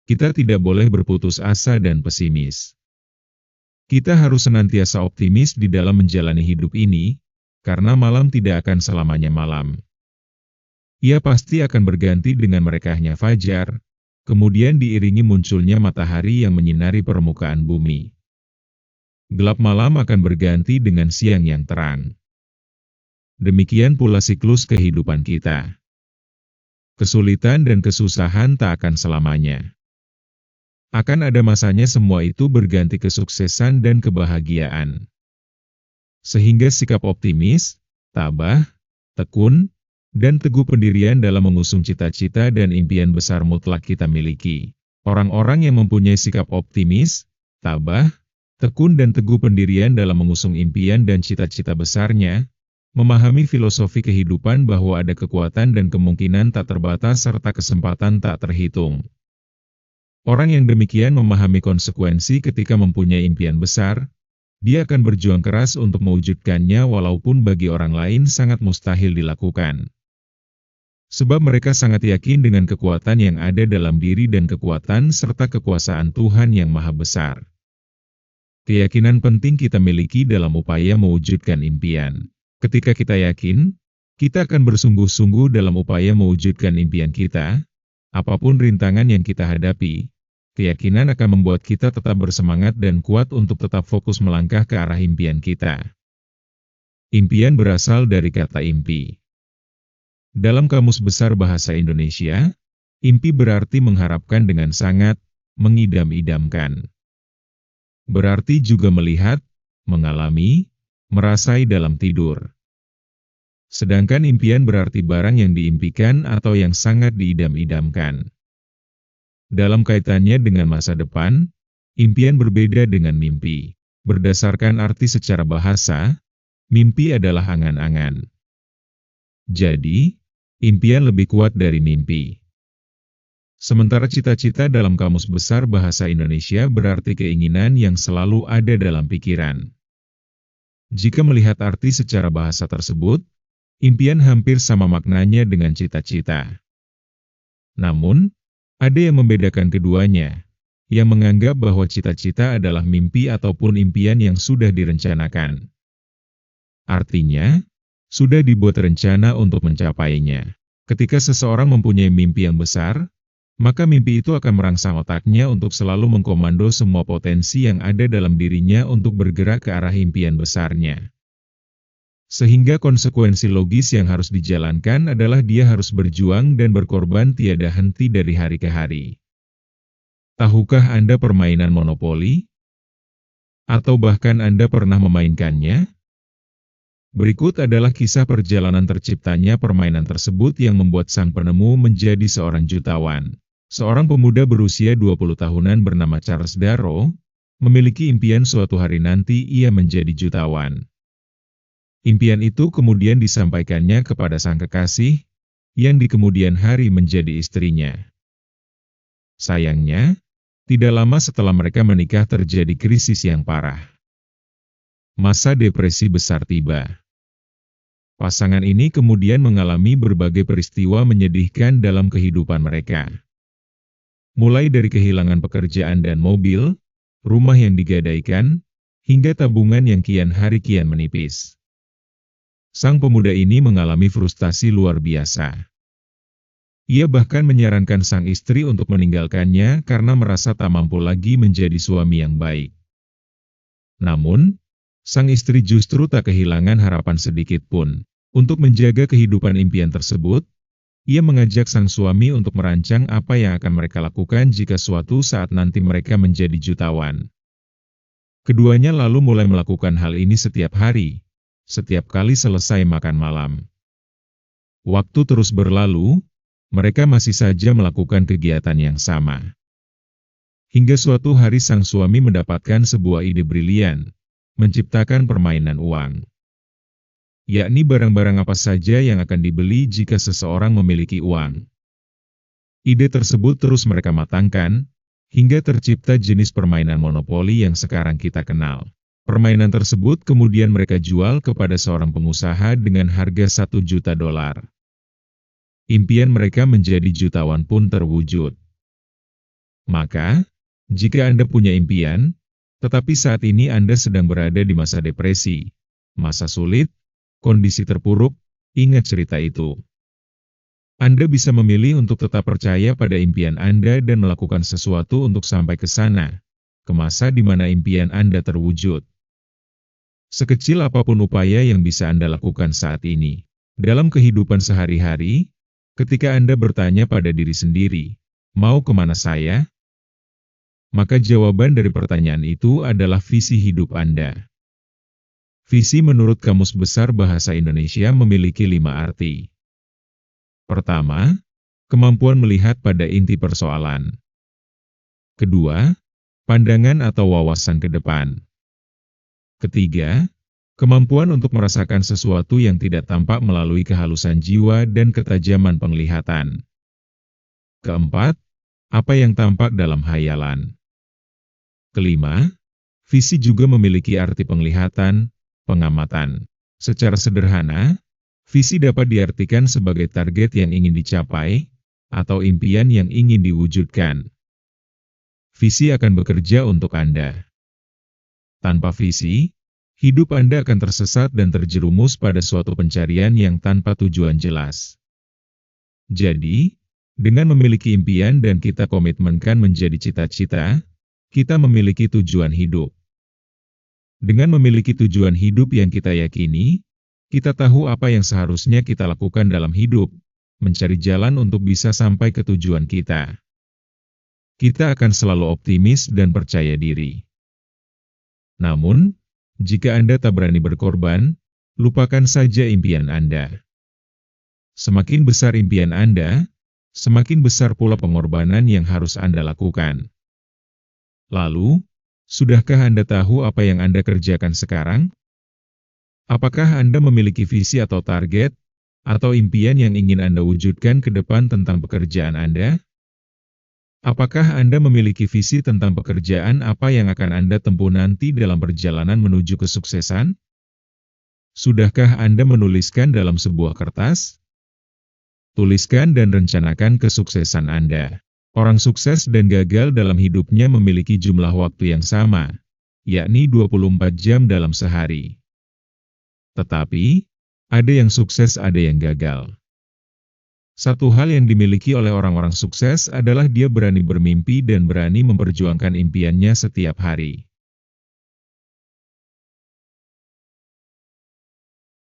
Kita tidak boleh berputus asa dan pesimis. Kita harus senantiasa optimis di dalam menjalani hidup ini, karena malam tidak akan selamanya malam. Ia pasti akan berganti dengan merekahnya fajar, kemudian diiringi munculnya matahari yang menyinari permukaan bumi. Gelap malam akan berganti dengan siang yang terang. Demikian pula siklus kehidupan kita. Kesulitan dan kesusahan tak akan selamanya. Akan ada masanya semua itu berganti kesuksesan dan kebahagiaan. Sehingga sikap optimis, tabah, tekun, dan teguh pendirian dalam mengusung cita-cita dan impian besar mutlak kita miliki. Orang-orang yang mempunyai sikap optimis, tabah, tekun dan teguh pendirian dalam mengusung impian dan cita-cita besarnya, memahami filosofi kehidupan bahwa ada kekuatan dan kemungkinan tak terbatas serta kesempatan tak terhitung. Orang yang demikian memahami konsekuensi ketika mempunyai impian besar, dia akan berjuang keras untuk mewujudkannya walaupun bagi orang lain sangat mustahil dilakukan. Sebab mereka sangat yakin dengan kekuatan yang ada dalam diri dan kekuatan serta kekuasaan Tuhan yang Maha Besar. Keyakinan penting kita miliki dalam upaya mewujudkan impian. Ketika kita yakin, kita akan bersungguh-sungguh dalam upaya mewujudkan impian kita, apapun rintangan yang kita hadapi. Keyakinan akan membuat kita tetap bersemangat dan kuat untuk tetap fokus melangkah ke arah impian kita. Impian berasal dari kata impi. Dalam Kamus Besar Bahasa Indonesia, impi berarti mengharapkan dengan sangat, mengidam-idamkan. Berarti juga melihat, mengalami, merasai dalam tidur. Sedangkan impian berarti barang yang diimpikan atau yang sangat diidam-idamkan. Dalam kaitannya dengan masa depan, impian berbeda dengan mimpi. Berdasarkan arti secara bahasa, mimpi adalah angan-angan. Jadi, impian lebih kuat dari mimpi. Sementara cita-cita dalam Kamus Besar Bahasa Indonesia berarti keinginan yang selalu ada dalam pikiran. Jika melihat arti secara bahasa tersebut, impian hampir sama maknanya dengan cita-cita. Namun, ada yang membedakan keduanya, yang menganggap bahwa cita-cita adalah mimpi ataupun impian yang sudah direncanakan. Artinya, sudah dibuat rencana untuk mencapainya. Ketika seseorang mempunyai mimpi yang besar, maka mimpi itu akan merangsang otaknya untuk selalu mengkomando semua potensi yang ada dalam dirinya untuk bergerak ke arah impian besarnya. Sehingga konsekuensi logis yang harus dijalankan adalah dia harus berjuang dan berkorban tiada henti dari hari ke hari. Tahukah Anda permainan monopoli? Atau bahkan Anda pernah memainkannya? Berikut adalah kisah perjalanan terciptanya permainan tersebut yang membuat sang penemu menjadi seorang jutawan. Seorang pemuda berusia 20 tahunan bernama Charles Darrow, memiliki impian suatu hari nanti ia menjadi jutawan. Impian itu kemudian disampaikannya kepada sang kekasih, yang di kemudian hari menjadi istrinya. Sayangnya, tidak lama setelah mereka menikah terjadi krisis yang parah. Masa depresi besar tiba. Pasangan ini kemudian mengalami berbagai peristiwa menyedihkan dalam kehidupan mereka. Mulai dari kehilangan pekerjaan dan mobil, rumah yang digadaikan, hingga tabungan yang kian hari kian menipis. Sang pemuda ini mengalami frustasi luar biasa. Ia bahkan menyarankan sang istri untuk meninggalkannya karena merasa tak mampu lagi menjadi suami yang baik. Namun, sang istri justru tak kehilangan harapan sedikit pun. Untuk menjaga kehidupan impian tersebut, ia mengajak sang suami untuk merancang apa yang akan mereka lakukan jika suatu saat nanti mereka menjadi jutawan. Keduanya lalu mulai melakukan hal ini setiap hari. Setiap kali selesai makan malam. Waktu terus berlalu, mereka masih saja melakukan kegiatan yang sama. Hingga suatu hari sang suami mendapatkan sebuah ide brilian, menciptakan permainan uang. Yakni barang-barang apa saja yang akan dibeli jika seseorang memiliki uang. Ide tersebut terus mereka matangkan, hingga tercipta jenis permainan monopoli yang sekarang kita kenal. Permainan tersebut kemudian mereka jual kepada seorang pengusaha dengan harga $1 juta. Impian mereka menjadi jutawan pun terwujud. Maka, jika Anda punya impian, tetapi saat ini Anda sedang berada di masa depresi, masa sulit, kondisi terpuruk, ingat cerita itu. Anda bisa memilih untuk tetap percaya pada impian Anda dan melakukan sesuatu untuk sampai ke sana, ke masa di mana impian Anda terwujud. Sekecil apapun upaya yang bisa Anda lakukan saat ini, dalam kehidupan sehari-hari, ketika Anda bertanya pada diri sendiri, mau kemana saya? Maka jawaban dari pertanyaan itu adalah visi hidup Anda. Visi menurut Kamus Besar Bahasa Indonesia memiliki 5 arti. Pertama, kemampuan melihat pada inti persoalan. Kedua, pandangan atau wawasan ke depan. Ketiga, kemampuan untuk merasakan sesuatu yang tidak tampak melalui kehalusan jiwa dan ketajaman penglihatan. Keempat, apa yang tampak dalam hayalan. Kelima, visi juga memiliki arti penglihatan, pengamatan. Secara sederhana, visi dapat diartikan sebagai target yang ingin dicapai, atau impian yang ingin diwujudkan. Visi akan bekerja untuk Anda. Tanpa visi, hidup Anda akan tersesat dan terjerumus pada suatu pencarian yang tanpa tujuan jelas. Jadi, dengan memiliki impian dan kita komitmenkan menjadi cita-cita, kita memiliki tujuan hidup. Dengan memiliki tujuan hidup yang kita yakini, kita tahu apa yang seharusnya kita lakukan dalam hidup, mencari jalan untuk bisa sampai ke tujuan kita. Kita akan selalu optimis dan percaya diri. Namun, jika Anda tak berani berkorban, lupakan saja impian Anda. Semakin besar impian Anda, semakin besar pula pengorbanan yang harus Anda lakukan. Lalu, sudahkah Anda tahu apa yang Anda kerjakan sekarang? Apakah Anda memiliki visi atau target, atau impian yang ingin Anda wujudkan ke depan tentang pekerjaan Anda? Apakah Anda memiliki visi tentang pekerjaan apa yang akan Anda tempuh nanti dalam perjalanan menuju kesuksesan? Sudahkah Anda menuliskan dalam sebuah kertas? Tuliskan dan rencanakan kesuksesan Anda. Orang sukses dan gagal dalam hidupnya memiliki jumlah waktu yang sama, yakni 24 jam dalam sehari. Tetapi, ada yang sukses, ada yang gagal. Satu hal yang dimiliki oleh orang-orang sukses adalah dia berani bermimpi dan berani memperjuangkan impiannya setiap hari.